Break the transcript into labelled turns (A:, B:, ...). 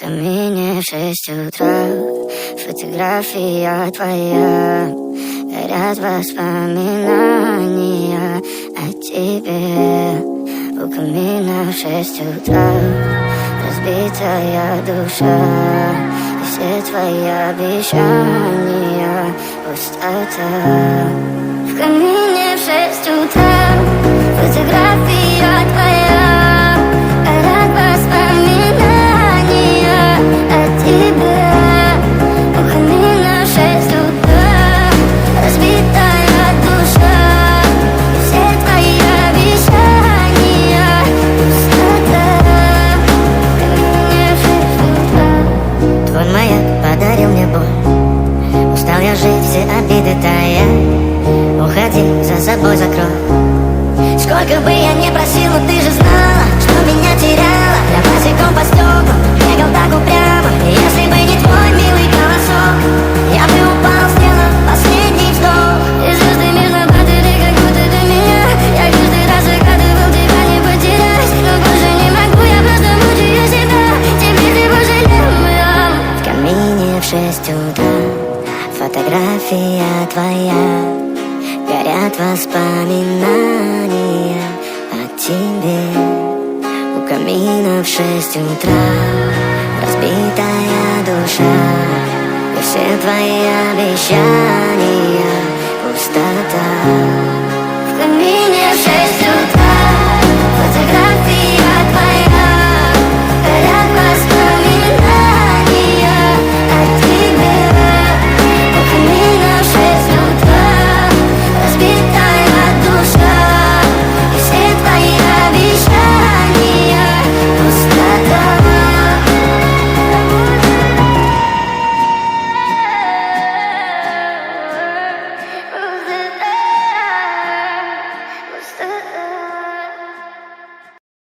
A: камине в 6 утра, фотография твоя, горят воспоминания о тебе. У камина в 6 утра, разбитая душа, и все твои обещания пустота. В камине в 6 утра, фотография твоя, горят воспоминания о тебе. У камина в 6 утра, разбитая душа, и все твои обещания пустота. В камине в 6 утра. Твой маяк подарил мне боль, устал я жить, все обиды тая. Уходи, за собой закрой. Сколько бы я ни просил, но ты же знала, что меня теряла. Я босиком по стеклам бегал так упрямо, и если бы не твой милый голосок, я бы упал, сделав последний вздох. И звезды между падали, как будто до меня. Я каждый раз загадывал тебя не потерять, но больше не могу, я просто мучаю себя. Теперь ты пожалел меня. В камине в 6 утра, фотография твоя, горят воспоминания о тебе. У камина в 6 утра, разбитая душа, и все твои обещания пустота.